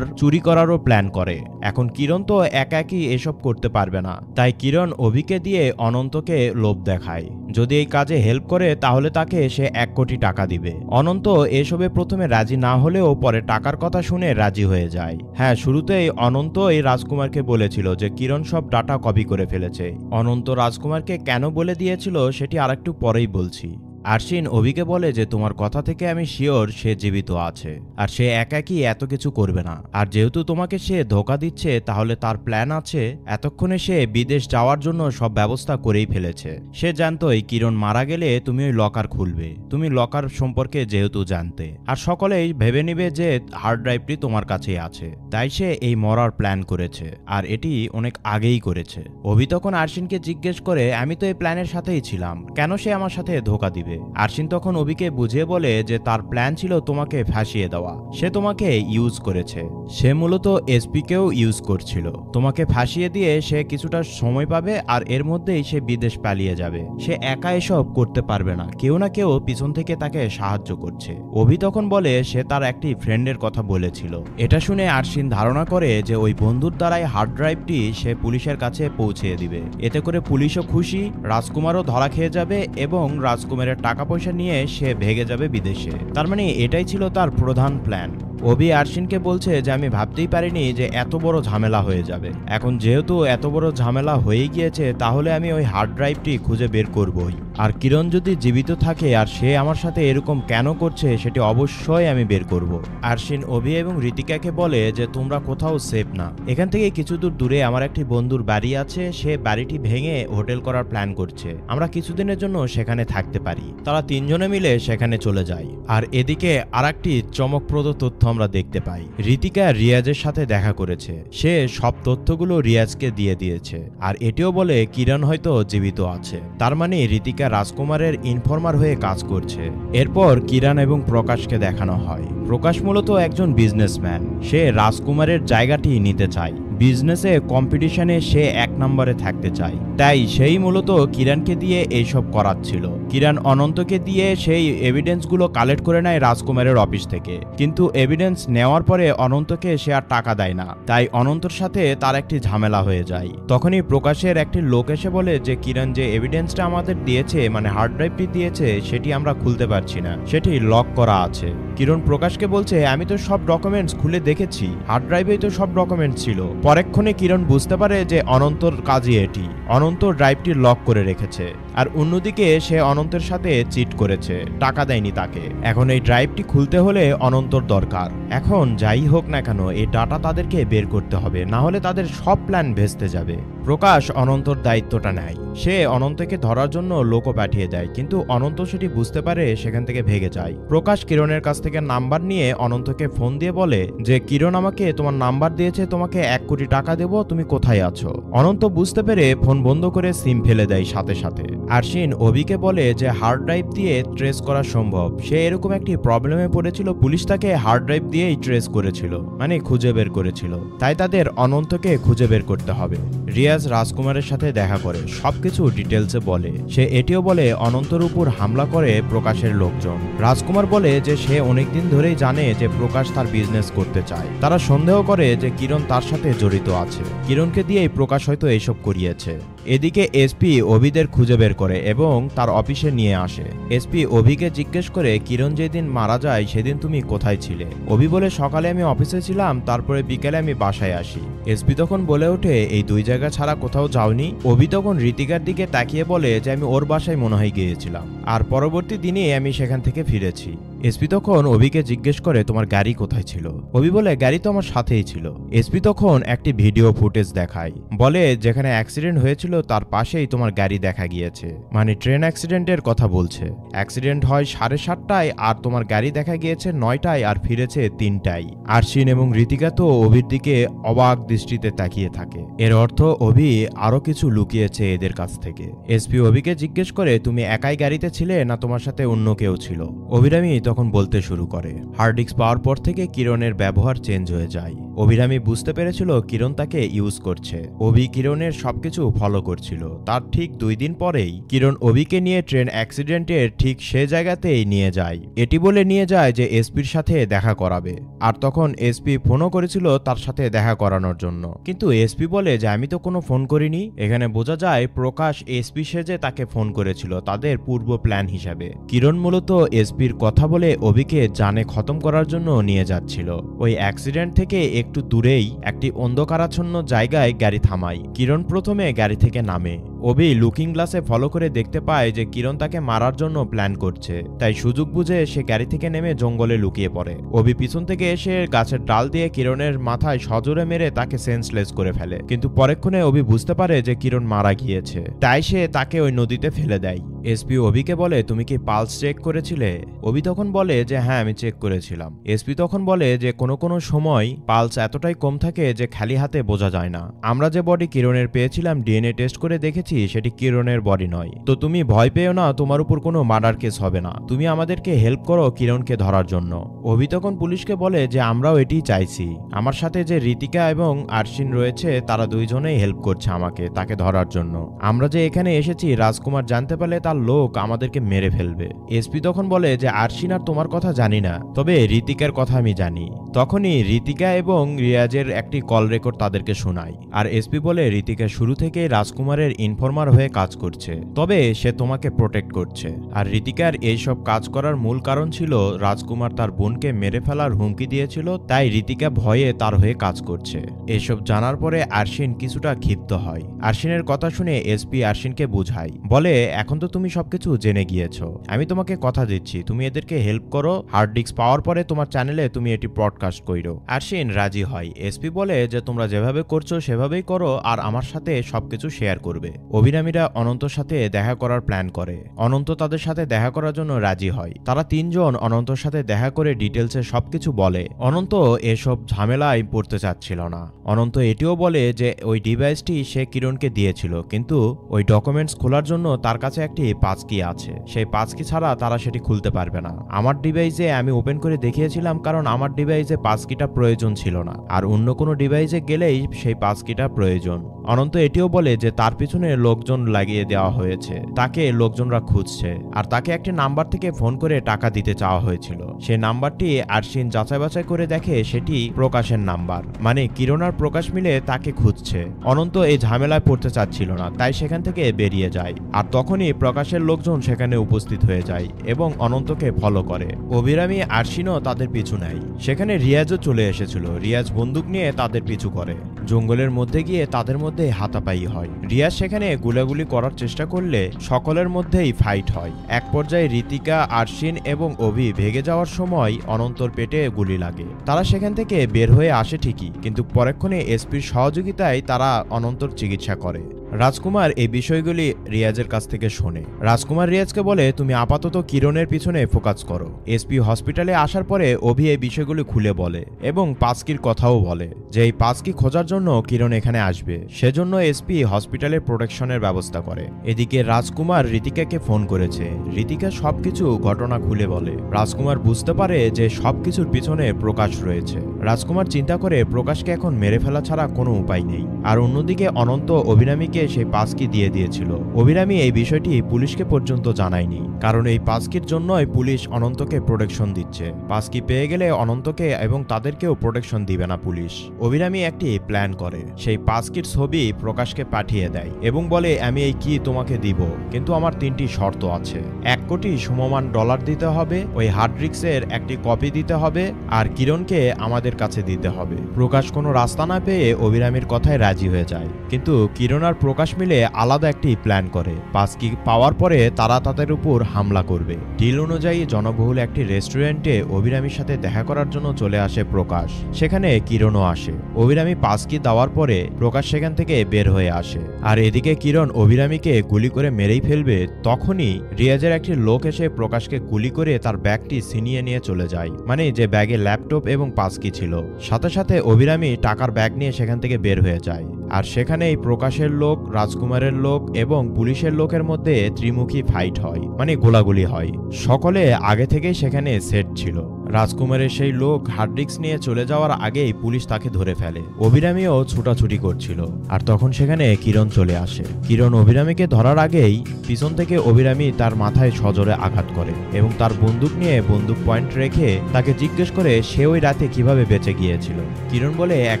চুরি করারও প্ল্যান করে। এখন কিরণ তো একাকি এসব করতে পারবে না, তাই কিরণ অভিকে দিয়ে অনন্তকে লোভ দেখায়, যদি এই কাজে হেল্প করে তাহলে তাকে সে 1 কোটি টাকা দিবে। অনন্ত এসবে প্রথমে রাজি না হলেও পরে টাকার কথা শুনে রাজি হয়ে যায়। হ্যাঁ, শুরুতেই অনন্ত এই রাজকুমারকে বলেছিল যে কিরণ সব ডাটা কপি করে ফেলেছে। অনন্ত রাজকুমারকে কেন বলে দিয়েছিল সেটি আরেকটু পরেই বলছি। আরশিন অভিকে বলে যে তোমার কথা থেকে আমি শিওর সে জীবিত আছে আর সে একাকী এত কিছু করবে না। আর যেহেতু তোমাকে সে ধোকা দিচ্ছে তাহলে তার প্ল্যান আছে। এতক্ষণে সে বিদেশ যাওয়ার জন্য সব ব্যবস্থা করেই ফেলেছে। সে জানতোই কিরণ মারা গেলে তুমি ওই লকার খুলবে, তুমি লকার সম্পর্কে যেহেতু জানতে, আর সকলেই ভেবে নিবে যে হার্ড ড্রাইভটি তোমার কাছেই আছে, তাই সে এই মরার প্ল্যান করেছে আর এটি অনেক আগেই করেছে। অভি তখন আরশিনকে জিজ্ঞেস করে আমি তো এই প্ল্যানের সাথেই ছিলাম, কেন সে আমার সাথে ধোকা দিবে? আরশিন তখন অভিকে বুঝিয়ে বলে যে তার প্ল্যান ছিল তোমাকে ফাঁসিয়ে দেওয়া, সে তোমাকে ইউজ করেছে, সে মূলত এসপিকেও ইউজ করছিল। তোমাকে ফাঁসিয়ে দিয়ে সে কিছুটা সময় পাবে আর এর মধ্যেই সে বিদেশ পালিয়ে যাবে। সে একা এসব করতে পারবে না, কেউ না কেউ পিছন থেকে তাকে সাহায্য করছে। অভি তখন বলে সে তার একটি ফ্রেন্ডের কথা বলেছিল। এটা শুনে আরশিন ধারণা করে যে ওই বন্ধুর দ্বারাই হার্ড ড্রাইভটি সে পুলিশের কাছে পৌঁছে দিবে। এতে করে পুলিশও খুশি, রাজকুমারও ধরা খেয়ে যাবে এবং রাজকুমারের টাকা পয়সা নিয়ে সে ভেগে যাবে বিদেশে। তার মানে এটাই ছিল তার প্রধান প্ল্যান। অভি আরশিনকে বলছে যে আমি ভাবতেই পারিনি যে এত বড় ঝামেলা হয়ে যাবে। এখন যেহেতু এত বড় ঝামেলা হয়ে গিয়েছে তাহলে আমি ওই হার্ড ড্রাইভটি খুঁজে বের করবই। আর কিরণ যদি জীবিত থাকে আর সে আমার সাথে এরকম কেন করছে সেটি অবশ্যই আমি বের করব। আরশিন অভি এবং ঋতিকাকে বলে যে তোমরা কোথাও সেফ না, এখান থেকে কিছু দূর দূরে আমার একটি বন্ধুর বাড়ি আছে, সে বাড়িটি ভেঙে হোটেল করার প্ল্যান করছে, আমরা কিছুদিনের জন্য সেখানে থাকতে পারি। তারা তিনজনে মিলে সেখানে চলে যায়। আর এদিকে আরেকটি চমকপ্রদ তথ্য আমরা দেখতে পাই, ঋতিকা রিয়াজের সাথে দেখা করেছে, সে সব তথ্যগুলো রিয়াজকে দিয়ে দিয়েছে। আর এটিও বলে কিরণ হয়তো জীবিত আছে, তার মানে ঋতিকা রাজকুমারের ইনফর্মার হয়ে কাজ করছে। এরপর কিরণ এবং প্রকাশকে দেখানো হয়। প্রকাশ মূলত একজন বিজনেসম্যান, সে রাজকুমারের জায়গাটি নিতে চায়, বিজনেসে কম্পিটিশনে সে এক নম্বরে থাকতে চায়, তাই সেই মূলত কিরণকে দিয়ে এইসব করাচ্ছিল। কিরণ অনন্তকে দিয়ে সেই এভিডেন্সগুলো কালেক্ট করে নেয় রাজকুমারের অফিস থেকে, কিন্তু এভিডেন্স নেওয়ার পরে অনন্তকে সে আর টাকা দেয় না, তাই অনন্তর সাথে তার একটি ঝামেলা হয়ে যায়। তখনই প্রকাশের একটি লোক এসে বলে যে কিরণ যে এভিডেন্সটা আমাদের দিয়েছে, মানে হার্ড ড্রাইভটি দিয়েছে, সেটি আমরা খুলতে পারছি না, সেটি লক করা আছে। কিরণ প্রকাশকে বলছে আমি তো সব ডকুমেন্টস খুলে দেখেছি, হার্ড ড্রাইভেই তো সব ডকুমেন্টস ছিল। পরেক্ষণে কিরণ বুঝতে পারে যে অনন্তর কাজই এটি, অনন্ত ড্রাইভটি লক করে রেখেছে। আর অন্যদিকে সে অনন্তের সাথে চিট করেছে, টাকা দেয়নি তাকে। এখন এই ড্রাইভটি খুলতে হলে অনন্তর দরকার। এখন যাই হোক না কেন এই ডাটা তাদেরকে বের করতে হবে, না হলে তাদের সব প্ল্যান ভেস্তে যাবে। প্রকাশ অনন্তর দায়িত্বটা নেয়, সে অনন্তকে ধরার জন্য লোকও পাঠিয়ে দেয়, কিন্তু অনন্ত সেটি বুঝতে পারে, সেখান থেকে ভেগে যায়। প্রকাশ কিরণের কাছ থেকে নাম্বার নিয়ে অনন্তকে ফোন দিয়ে বলে যে কিরণ আমাকে তোমার নাম্বার দিয়েছে, তোমাকে 1 কোটি টাকা দেব, তুমি কোথায় আছো? অনন্ত বুঝতে পেরে ফোন বন্ধ করে সিম ফেলে দেয় সাথে সাথে। আরশিন অভিকে বলে যে হার্ড ড্রাইভ দিয়ে ট্রেস করা সম্ভব, সে এরকম একটি প্রবলেমে পড়েছিল, পুলিশ তাকে হার্ড ড্রাইভ দিয়েই ট্রেস করেছিল, মানে খুঁজে বের করেছিল, তাই তাদের অনন্তকে খুঁজে বের করতে হবে। রিয়াজ রাজকুমারের সাথে দেখা করে সবকিছু ডিটেলসে বলে, সে এটিও বলে অনন্তর উপর হামলা করে প্রকাশের লোকজন। রাজকুমার বলে যে সে অনেকদিন ধরেই জানে যে প্রকাশ তার বিজনেস করতে চায়, তারা সন্দেহ করে যে কিরণ তার সাথে জড়িত আছে, কিরণকে দিয়েই প্রকাশ হয়তো এইসব করিয়েছে। এদিকে এসপি অভিদের খুঁজে বের করে এবং তার অফিসে নিয়ে আসে। এসপি অভিকে জিজ্ঞেস করে কিরণ যেদিন মারা যায় সেদিন তুমি কোথায় ছিলে? অভি বলে সকালে আমি অফিসে ছিলাম, তারপরে বিকেলে আমি বাসায় আসি। এসপি তখন বলে ওঠে এই 2 জায়গা ছাড়া কোথাও যাওনি? অভি তখন ঋতিকার দিকে তাকিয়ে বলে যে আমি ওর বাসায় মনে হয় গিয়েছিলাম, আর পরবর্তী দিনে আমি সেখান থেকে ফিরেছি। এসপি তখন অভিকে জিজ্ঞেস করে তোমার গাড়ি কোথায় ছিল? অভি বলে গাড়ি তো আমার সাথেই ছিল। এসপি তখন একটি ভিডিও ফুটেজ দেখায়, বলে যেখানে অ্যাক্সিডেন্ট হয়েছিল তার পাশেই তোমার গাড়ি দেখা গিয়েছে, মানে ট্রেন অ্যাক্সিডেন্টের কথা বলছে। অ্যাক্সিডেন্ট হয় 7:30টায় আর তোমার গাড়ি দেখা গিয়েছে 9টায় আর ফিরেছে 3টায়। আরশিন এবং ঋতিকা তো অভির দিকে অবাক দৃষ্টিতে তাকিয়ে থাকে, এর অর্থ অভি আরো কিছু লুকিয়েছে এদের কাছ থেকে। এসপি অভিকে জিজ্ঞেস করে তুমি একাই গাড়িতে ছিলে না তোমার সাথে অন্য কেউ ছিল? অভিরামী তখন বলতে শুরু করে হার্ড ডিস্ক পাওয়ার পর থেকে কিরণের ব্যবহার চেঞ্জ হয়ে যায়। অভিরামী বুঝতে পেরেছিল কিরণ তাকে ইউজ করছে, অভি কিরণের সবকিছু ফলো করছিল। তার ঠিক 2 দিন পরেই কিরণ অভিকে নিয়ে ট্রেন অ্যাক্সিডেন্টের ঠিক সে জায়গাতেই নিয়ে যায়, এটি বলে নিয়ে যায় যে এসপির সাথে দেখা করাবে। আর তখন এসপি ফোনও করেছিল তার সাথে দেখা করানোর জন্য, কিন্তু এসপি বলে যে আমি তো কোনো ফোন করিনি। এখানে বোঝা যায় প্রকাশ এসপি সেজে তাকে ফোন করেছিল তাদের পূর্ব প্ল্যান হিসাবে। কিরণ মূলত এসপির কথা বলে অভিকে জানে খতম করার জন্য নিয়ে যাচ্ছিল। ওই অ্যাক্সিডেন্ট থেকে একটু দূরেই একটি অন্ধকারাচ্ছন্ন জায়গায় গাড়ি থামায়। কিরণ প্রথমে গাড়ি থেকে নামে, অভি লুকিং গ্লাসে ফলো করে দেখতে পায় যে কিরণ তাকে মারার জন্য প্ল্যান করছে, তাই সুযোগ বুঝে সে গাড়ি থেকে নেমে জঙ্গলে লুকিয়ে পড়ে। অভি পিছন থেকে এসে গাছের ডাল দিয়ে কিরণের মাথায় সজোরে মেরে তাকে সেন্সলেস করে ফেলে, কিন্তু পরেক্ষণে অভি বুঝতে পারে যে কিরণ মারা গিয়েছে, তাই সে তাকে ওই নদীতে ফেলে দেয়। এসপি অভিকে বলে, তুমি কি পালস চেক করেছিলে? অভি তখন বলে যে হ্যাঁ, আমি চেক করেছিলাম। এসপি তখন বলে যে কোনো কোনো সময় পালস এতটাই কম থাকে যে খালি হাতে বোঝা যায় না। আমরা যে বডি কিরণের পেয়েছিলাম ডিএনএ টেস্ট করে দেখেছি সেটি কিরণের বডি নয়, তো তুমি ভয় পেও না, তোমার উপর কোনো মার্ডার কেস হবে না, তুমি আমাদেরকে হেল্প করো কিরণকে ধরার জন্য। অভি তখন পুলিশকে বলে যে আমরাও এটাই চাইছি, আমার সাথে যে ঋতিকা এবং আরশিন রয়েছে তারা দুইজনেই হেল্প করছে আমাকে তাকে ধরার জন্য। আমরা যে এখানে এসেছি রাজকুমার জানতে পারলে তার লোক আমাদেরকে মেরে ফেলবে। এসপি তখন বলে যে আরশিন আর তোমার কথা জানি না, তবে ঋতিকার কথা আমি জানি। তখনই ঋতিকা এবং রিয়াজের একটি কল রেকর্ড তাদেরকে শোনায়, আর এসপি বলে ঋতিকা শুরু থেকেই রাজকুমারের ইনফর্মার হয়ে কাজ করছে, তবে সে তোমাকে প্রোটেক্ট করছে। আর ঋতিকার এইসব কাজ করার মূল কারণ ছিল রাজকুমার তার বোনকে মেরে ফেলার হুমকি দিয়েছিল, তাই ঋতিকা ভয়ে তার হয়ে কাজ করছে। এসব জানার পরে আরশিন কিছুটা ক্ষিপ্ত হয়। আরশিনের কথা শুনে এসপি আরশিনকে বুঝায়, বলে এখন তো তুমি সবকিছু জেনে গিয়েছো, আমি তোমাকে কথা দিচ্ছি তুমি এদেরকে হেল্প করো, হার্ড ডিস্ক পাওয়ার পরে তোমার চ্যানেলে তুমি এটি ব্রডকাস্ট করো। আরশিন রাজি হয়। এসপি বলে যে তোমরা যেভাবে করছো সেভাবেই করো, আর আমার সাথে সবকিছু শেয়ার করবে। অভিরামীরা অনন্তর সাথে দেখা করার প্ল্যান করে। অনন্ত তাদের সাথে দেখা করার জন্য রাজি হয়। তারা তিনজন অনন্তর সাথে দেখা করে ডিটেলসে সবকিছু বলে। অনন্ত এসব ঝামেলায় পড়তে চাচ্ছিল না। অনন্ত এটিও বলে যে ওই ডিভাইসটি সে কিরণকে দিয়েছিল, কিন্তু ওই ডকুমেন্টস খোলার জন্য তার কাছে একটি পাসকি আছে, সেই পাসকি ছাড়া তারা সেটি খুলতে পারবে না। আমার ডিভাইসে আমি ওপেন করে দেখিয়েছিলাম কারণ আমার ডিভাইসে পাসকিটা প্রয়োজন ছিল না, আর অন্য কোনো ডিভাইসে গেলেই সেই পাসকিটা প্রয়োজন। অনন্ত এটিও বলে যে তার পিছনে লোকজন লাগিয়ে দেওয়া হয়েছে, তাকে লোকজনরা খুঁজছে, আর তাকে একটি নাম্বার থেকে ফোন করে টাকা দিতে চাওয়া হয়েছিল। সেই নাম্বারটি আরশিন যাচাই বাছাই করে দেখে সেটি প্রকাশের নাম্বার, মানে কিরণ আর প্রকাশ মিলে তাকে খুঁজছে। অনন্ত এই ঝামেলায় পড়তে চাচ্ছিল না, তাই সেখান থেকে বেরিয়ে যায়। আর তখনই প্রকাশের লোকজন সেখানে উপস্থিত হয়ে যায় এবং অনন্তকে ফলো করে। অভিরামী আরশিনও তাদের পিছু নেয়। সেখানে রিয়াজও চলে এসেছিল। রিয়াজ বন্দুক নিয়ে তাদের পিছু করে। জঙ্গলের মধ্যে গিয়ে তাদের মধ্যে হাতাপাই হয়। রিয়াজ সেখানে গুলাগুলি করার চেষ্টা করলে সকলের মধ্যেই ফাইট হয়। এক পর্যায়ে ঋতিকা, আরশিন এবং অভি ভেগে যাওয়ার সময় অনন্তর পেটে গুলি লাগে। তারা সেখান থেকে বের হয়ে আসে ঠিকই, কিন্তু পরক্ষণে এসপির সহযোগিতায় তারা অনন্তর চিকিৎসা করে। রাজকুমার এই বিষয়গুলি রিয়াজের কাছ থেকে শোনে। রাজকুমার রিয়াজকে বলে তুমি আপাতত কিরণের পিছনে ফোকাস করো। এসপি হসপিটালে আসার পরে অভি এই বিষয়গুলি খুলে বলে এবং পাসকির কথাও বলে যে এই পাসকি খোঁজার জন্য কিরণ এখানে আসবে, সেজন্য এসপি হসপিটালের প্রোটেকশনের ব্যবস্থা করে। এদিকে রাজকুমার ঋতিকাকে ফোন করেছে। ঋতিকা সবকিছু ঘটনা খুলে বলে। রাজকুমার বুঝতে পারে যে সবকিছুর পিছনে প্রকাশ রয়েছে। রাজকুমার চিন্তা করে প্রকাশকে এখন মেরে ফেলা ছাড়া কোনো উপায় নেই। আর অন্যদিকে অনন্ত অভিরামীকে সেই পাসকি দিয়ে দিয়েছিল। অভিরামী এই বিষয়টি পুলিশকে পর্যন্ত জানায়নি, কারণ এই পাসকির জন্যই পুলিশ অনন্তকে প্রোটেকশন দিচ্ছে। পাসকি পেয়ে গেলে অনন্তকে এবং তাদেরকেও প্রোটেকশন দিবে না পুলিশ। অভিরামী একটি প্ল্যান করে। সেই পাসকির ছবি প্রকাশকে পাঠিয়ে দেয় এবং বলে আমি এই কি তোমাকে দিব, কিন্তু আমার 3টি শর্ত আছে। 1 কোটি সমমান ডলার দিতে হবে, ওই হার্ড ডিস্কের একটি কপি দিতে হবে, আর কিরণকে আমাদের কাছে দিতে হবে। প্রকাশ কোনো রাস্তা না পেয়ে অভিরামীর কথায় রাজি হয়ে যায়, কিন্তু কিরণ আর প্রকাশ মিলে আলাদা একটি প্ল্যান করে। পাসকি পাওয়ার পরে তারা তাদের উপর হামলা করবে। ডিল অনুযায়ী জনবহুল একটি রেস্টুরেন্টে অভিরামীর সাথে দেখা করার জন্য চলে আসে প্রকাশ। সেখানে কিরণও আসে। অভিরামী পাসকি দেওয়ার পরে প্রকাশ সেখান থেকে বের হয়ে আসে। আর এদিকে কিরণ অভিরামীকে গুলি করে মেরেই ফেলবে, তখনই রিয়াজের একটি লোক এসে প্রকাশকে গুলি করে তার ব্যাগটি ছিনিয়ে নিয়ে চলে যায়, মানে যে ব্যাগে ল্যাপটপ এবং পাসকি ছিল। সাথে সাথে অভিরামী টাকার ব্যাগ নিয়ে সেখান থেকে বের হয়ে যায়। আর সেখানেই প্রকাশের লোক, রাজকুমারের লোক এবং পুলিশের লোকের মধ্যে ত্রিমুখী ফাইট হয়, মানে গোলাগুলি হয়। সকলে আগে থেকেই সেখানে সেট ছিল। রাজকুমারের সেই লোক হার্ড ডিস্ক নিয়ে চলে যাওয়ার আগেই পুলিশ তাকে ধরে ফেলে। অভিরামীও ছুটাছুটি করছিল, আর তখন সেখানে কিরণ চলে আসে। কিরণ অভিরামীকে ধরার আগেই পিছন থেকে অভিরামী তার মাথায় সজোরে আঘাত করে এবং তার বন্দুক নিয়ে বন্দুক পয়েন্ট রেখে তাকে জিজ্ঞেস করে সে ওই রাতে কিভাবে বেঁচে গিয়েছিল। কিরণ বলে এক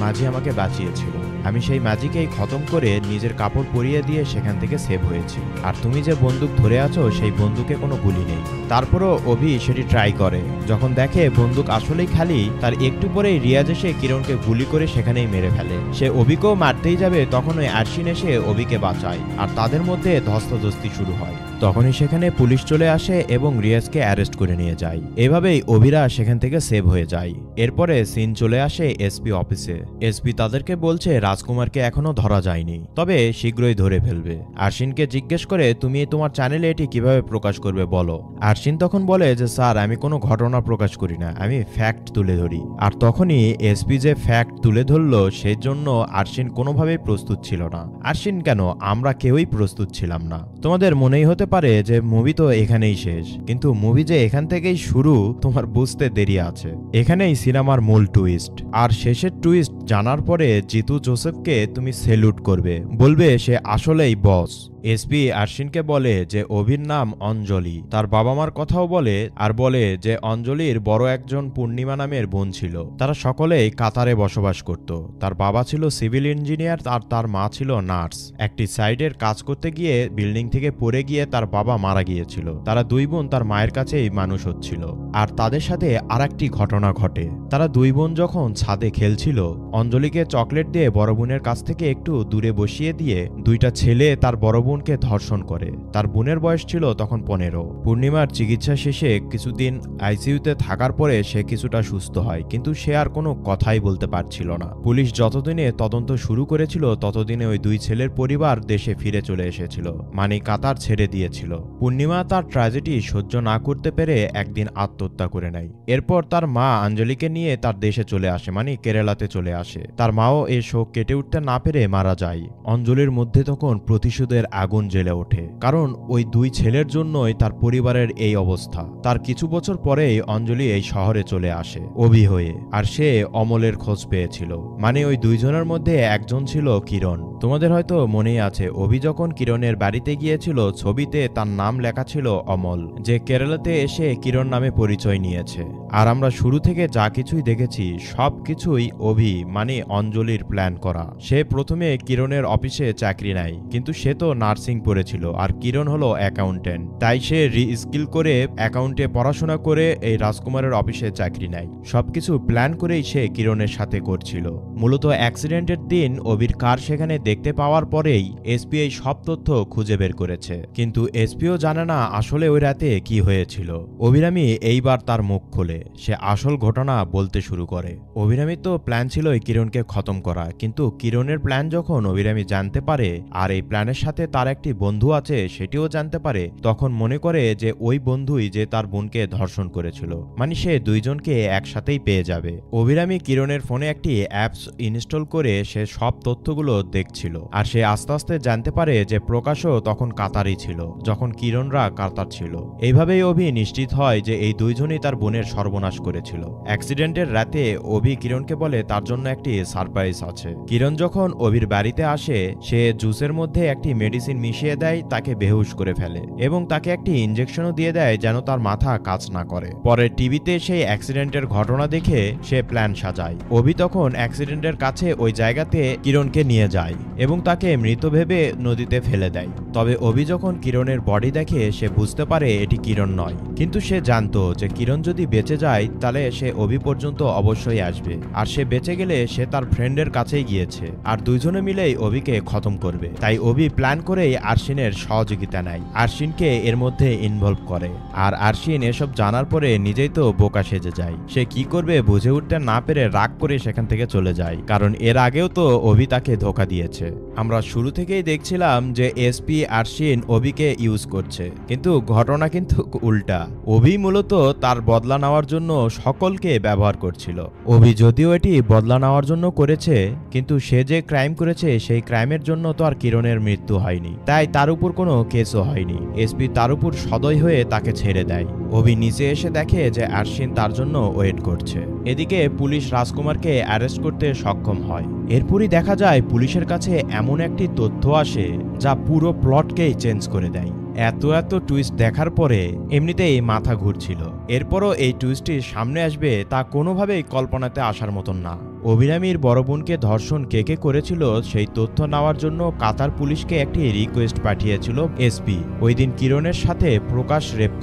মাঝি আমাকে বাঁচিয়েছিল। আমি সেই ম্যাজিকেই খতম করে নিজের কাপড় পরিয়ে দিয়ে সেখান থেকে সেভ হয়েছি। আর তুমি যে বন্দুক ধরে আছো সেই বন্দুকে কোনো গুলি নেই। তারপরও অভি সেটি ট্রাই করে। যখন দেখে বন্দুক আসলেই খালি, তার একটু পরেই রিয়াজ এসে কিরণকে গুলি করে সেখানেই মেরে ফেলে। সে অভিকেও মারতেই যাবে, তখনই আরশিন এসে অভিকে বাঁচায় আর তাদের মধ্যে ধস্তাধস্তি শুরু হয়। তখনই সেখানে পুলিশ চলে আসে এবং রিয়াজকে অ্যারেস্ট করে নিয়ে যায়। এভাবেই অভিরা সেখান থেকে সেভ হয়ে যায়। এরপরে সিন চলে আসে এসপি অফিসে। এসপি তাদেরকে বলছে রাজকুমারকে এখনো ধরা যায়নি, তবে শীঘ্রই ধরে ফেলবে। আরশিনকে জিজ্ঞেস করে তুমি তোমার চ্যানেলে এটি কিভাবে প্রকাশ করবে বলো। আরশিন তখন বলে যে স্যার আমি কোনো ঘটনা প্রকাশ করি না, আমি ফ্যাক্ট তুলে ধরি। আর তখনই এসপি যে ফ্যাক্ট তুলে ধরলো সেই জন্য আরশিন কোনোভাবেই প্রস্তুত ছিল না। আরশিন কেন, আমরা কেউই প্রস্তুত ছিলাম না। তোমাদের মনেই হতে পারে যে মুভি তো এখানেই শেষ, কিন্তু মুভি যে এখান থেকেই শুরু তোমার বুঝতে দেরি আছে। এখানেই সিনেমার মূল টুইস্ট। আর শেষের টুইস্ট জানার পরে জিতু জোসেফকে তুমি সেলুট করবে, বলবে সে আসলেই বস। এসপি আরশিনকে বলে যে অভির নাম অঞ্জলি, তার বাবা মার কথাও বলে আর বলে যে অঞ্জলির বড় একজন পূর্ণিমা নামের বোন ছিল। তারা সকলেই কাতারে বসবাস করত। তার বাবা ছিল সিভিল ইঞ্জিনিয়ার আর তার মা ছিল নার্স। একটি সাইডের কাজ করতে গিয়ে বিল্ডিং থেকে পড়ে গিয়ে তার বাবা মারা গিয়েছিল। তারা দুই বোন তার মায়ের কাছেই মানুষ হচ্ছিল। আর তাদের সাথে আরেকটি ঘটনা ঘটে। তারা দুই বোন যখন ছাদে খেলছিল, অঞ্জলিকে চকলেট দিয়ে বড় বোনের কাছ থেকে একটু দূরে বসিয়ে দিয়ে দুইটা ছেলে তার বড় বোনকে ধর্ষণ করে। তার বোনের বয়স ছিল তখন 15। পূর্ণিমার চিকিৎসা শেষে কিছুদিন আইসিইউতে থাকার পরে সে কিছুটা সুস্থ হয়, কিন্তু সে আর কোনো কথাই বলতে পারছিল না। পুলিশ যতদিনে তদন্ত শুরু করেছিল ততদিনে ওই দুই ছেলের পরিবার দেশে ফিরে চলে এসেছিল, মানে কাতার ছেড়ে দিয়েছিল। পূর্ণিমা তার ট্র্যাজেডি সহ্য না করতে পেরে একদিন আত্মহত্যা করে নেয়। এরপর তার মা আঞ্জলিকে নিয়ে তার দেশে চলে আসে, মানে কেরালাতে চলে আসে। তার মাও এই শোক কেটে উঠতে না পেরে মারা যায়। অঞ্জলির মধ্যে তখন প্রতিশোধের আগুন জ্বলে ওঠে, কারণ ওই দুই ছেলের জন্যই তার পরিবারের এই অবস্থা। তার কিছু বছর পরেই অঞ্জলি এই শহরে চলে আসে অভি হয়ে। আর সে অমলের খোঁজ পেয়েছিল, মানে ওই দুইজনের মধ্যে একজন ছিল কিরণ। তোমাদের হয়তো মনেই আছে অভি যখন কিরণের বাড়িতে গিয়েছিল ছবিতে তার নাম লেখা ছিল অমল, যে কেরালাতে এসে কিরণ নামে পরিচয় নিয়েছে। আর আমরা শুরু থেকে যা কিছুই দেখেছি সব কিছুই অভি মানে অঞ্জলির প্ল্যান করা। সে প্রথমে কিরণের অফিসে চাকরি নেয়, কিন্তু সে তো নার্সিং পড়েছিল আর কিরণ হলো অ্যাকাউন্টেন্ট। তাই সে রিস্কিল করে অ্যাকাউন্টে পড়াশোনা করে এই রাজকুমারের অফিসে চাকরি নেয়। সবকিছু প্ল্যান করেই সে কিরণের সাথে করছিল। মূলত অ্যাক্সিডেন্টের দিন অভির কার সেখানে দেখতে পাওয়ার পরেই এসপি এই সব তথ্য খুঁজে বের করেছে, কিন্তু এসপিও জানে না আসলে ওই রাতে কি হয়েছিল। অভিরামী এইবার তার মুখ খোলে, সে আসল ঘটনা বলতে শুরু করে। অভিরামী তো প্ল্যান ছিল কিরণকে খতম করা, কিন্তু কিরণের প্ল্যান যখন অভিরামী জানতে পারে আর এই প্ল্যানের সাথে তার একটি বন্ধু আছে সেটিও জানতে পারে, তখন মনে করে যে ওই বন্ধুই যে তার বোনকে ধর্ষণ করেছিল, মানে সে দুইজনকে একসাথেই পেয়ে যাবে। অভিরামী কিরণের ফোনে একটি অ্যাপস ইনস্টল করে সে সব তথ্যগুলো দেখছিল। আর সে আস্তে আস্তে জানতে পারে যে প্রকাশও তখন কাতারই ছিল যখন কিরণরা কাতার ছিল। এইভাবেই অভি নিশ্চিত হয় যে এই দুইজনই তার বোনের সর্বনাশ করেছিল। অ্যাক্সিডেন্টের রাতে অভি কিরণকে বলে তার জন্য একটি সারপ্রাইজ আছে। কিরণ যখন অভির বাড়িতে আসে সে জুসের মধ্যে একটি মেডিসিন মিশিয়ে দেয়, তাকে বেহুশ করে ফেলে এবং তাকে একটি ইনজেকশনও দিয়ে দেয় যেন তার মাথা কাজ না করে। পরে টিভিতে সেই অ্যাক্সিডেন্টের ঘটনা দেখে সে প্ল্যান সাজায়। অভি তখন অ্যাক্সিডেন্টের কাছে ওই জায়গাতে কিরণকে নিয়ে যায় এবং তাকে মৃত ভেবে নদীতে ফেলে দেয়। তবে অভি যখন কিরণের বডি দেখে সে বুঝতে পারে এটি কিরণ নয়, কিন্তু সে জানতো যে কিরণ যদি বেঁচে যায় তাহলে সে অভি পর্যন্ত অবশ্যই আসবে। আর সে বেঁচে গেলে সে তার ফ্রেন্ডের কাছেই গিয়েছে আর দুইজনে মিলেই অভিকে খতম করবে। তাই অভি প্ল্যান করেই আরশিনের সহযোগিতা নেয়, আরশিনকে এর মধ্যে ইনভলভ করে। আর আরশিন এসব জানার পরে নিজেই তো বোকা সেজে যায়। সে কি করবে বুঝে উঠতে না পেরে রাগ করে সেখান থেকে চলে যায়, কারণ এর আগেও তো অভি তাকে ধোঁকা দিয়েছে। আমরা শুরু থেকেই দেখছিলাম যে এসপি আরশিন অভিকে ইউজ করছে, কিন্তু ঘটনা কিন্তু উল্টা। অভি মূলত তার বদলা নেওয়ার জন্য সকলকে ব্যবহার করছিল। অভি যদিও এটি বদলা নেওয়ার জন্য করেছে, কিন্তু সে যে ক্রাইম করেছে সেই ক্রাইমের জন্য তো আর কিরণের মৃত্যু হয়নি, তাই তার উপর কোনো কেসও হয়নি। এসপি তার উপর সদয় হয়ে তাকে ছেড়ে দেয়। অভি নিচে এসে দেখে যে আরশিন তার জন্য ওয়েট করছে। এদিকে পুলিশ রাজকুমারকে অ্যারেস্ট করতে সক্ষম হয়। এরপরই দেখা যায় পুলিশের কাছে এমন একটি তথ্য আসে যা পুরো প্লটকেই চেঞ্জ করে দেয়। এত টুইস্ট দেখার পরে এমনিতেই মাথা ঘুরছিল, এরপরও এই টুইস্টটি সামনে আসবে তা কোনোভাবেই কল্পনাতে আসার মতন না। অভিরামীর বড় বোনকে ধর্ষণ কে কে করেছিল সেই তথ্য নেওয়ার জন্য কাতার পুলিশকে একটি রিকোয়েস্ট পাঠিয়েছিল এসপি। ওই দিন কিরণের সাথে প্রকাশ রেপ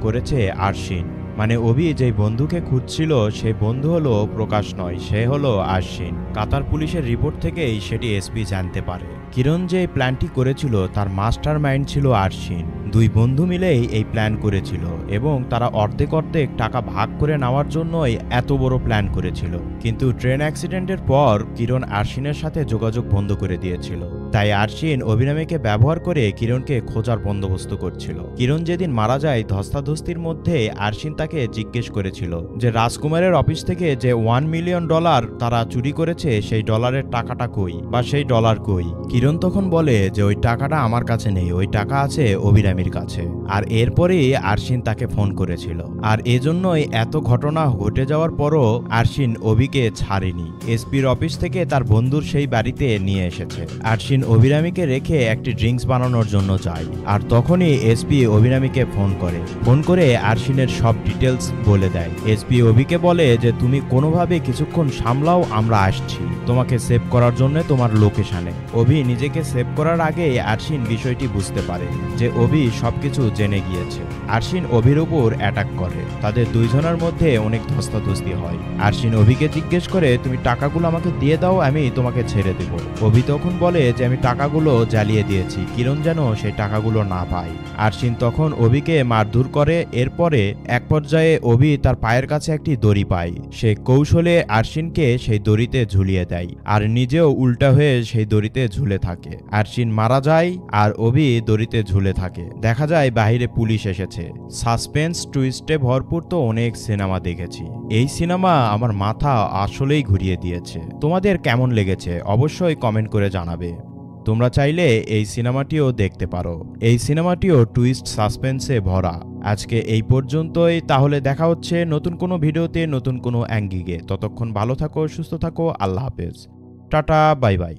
করেছে আরশিন। মানে অভি যেই বন্ধুকে খুঁজছিল সেই বন্ধু হলো প্রকাশ নয়, সে হলো আরশিন। কাতার পুলিশের রিপোর্ট থেকেই সেটি এসপি জানতে পারে। কিরণ যে প্ল্যানটি করেছিল তার মাস্টার মাইন্ড ছিল আরশিন। দুই বন্ধু মিলেই এই প্ল্যান করেছিল এবং তারা অর্ধেক অর্ধেক টাকা ভাগ করে নেওয়ার জন্যই এত বড় প্ল্যান করেছিল। কিন্তু ট্রেন অ্যাক্সিডেন্টের পর কিরণ আরশিনের সাথে যোগাযোগ বন্ধ করে দিয়েছিল। তাই আরশিন অভিরামীকে ব্যবহার করে কিরণকে খোঁজার বন্দোবস্ত করছিল। কিরণ যেদিন মারা যায় ধস্তাধস্তির মধ্যে আরশিন তাকে জিজ্ঞেস করেছিল যে রাজকুমারের অফিস থেকে যে $1 মিলিয়ন তারা চুরি করেছে সেই ডলারের টাকাটা কই, বা সেই ডলার কই। কিরণ তখন বলে যে ওই টাকাটা আমার কাছে নেই, ওই টাকা আছে অভিরামীর কাছে। আর এরপরেই আরশিন তাকে ফোন করেছিল। আর এজন্যই এত ঘটনা ঘটে যাওয়ার পরও আরশিন অভিকে ছাড়েনি। এসপির অফিস থেকে তার বন্ধুর সেই বাড়িতে নিয়ে এসেছে। আরশিন অভিরামীকে রেখে একটি ড্রিঙ্কস বানানোর জন্য যায়। আর তখনই এসপি অভিরামীকে ফোন করে আরশিনের সব ডিটেলস বলে দেয়। এসপি অভিকে বলে যে তুমি কোনোভাবে কিছুক্ষণ সামলাও, আমরা আসছি তোমাকে সেভ করার জন্য তোমার লোকেশনে। অভি নিজেকে সেভ করার আগে আরশিন বিষয়টি বুঝতে পারে যে অভি সবকিছু জেনে গিয়েছে। আরশিন অভির উপর অ্যাটাক করে। তাদের দুইজনের মধ্যে অনেক ধস্তাধস্তি হয়। আরশিন অভিকে জিজ্ঞেস করে তুমি টাকাগুলো আমাকে দিয়ে দাও, আমি তোমাকে ছেড়ে দেব। অভি তখন বলে যে আমি টাকাগুলো জ্বালিয়ে দিয়েছি, কিরণ যেন সেই টাকাগুলো না পায়। আরশিন তখন অভিকে মারধর করে। এরপরে এক পর্যায়ে অভি তার পায়ের কাছে একটি দড়ি পায়। সে কৌশলে আরশিনকে সেই দড়িতে ঝুলিয়ে দেয় আর নিজেও উল্টা হয়ে সেই দড়িতে ঝুলে থাকে। আরশিন মারা যায় আর অভি দড়িতে ঝুলে থাকে। দেখা যায় বাইরে পুলিশ এসেছে। সাসপেন্স টুইস্টে ভরপুর তো অনেক সিনেমা দেখেছি, এই সিনেমা আমার মাথা আসলেই ঘুরিয়ে দিয়েছে। তোমাদের কেমন লেগেছে অবশ্যই কমেন্ট করে জানাবে। তোমরা চাইলে এই সিনেমাটিও দেখতে পারো। এই সিনেমাটিও টুইস্ট সাসপেন্সে ভরা। আজকে এই পর্যন্তই, তাহলে দেখা হচ্ছে নতুন কোনো ভিডিওতে নতুন কোনো অ্যাঙ্গিলে। ততক্ষণ ভালো থাকো, সুস্থ থাকো, আল্লাহ হাফেজ, টাটা, বাই বাই।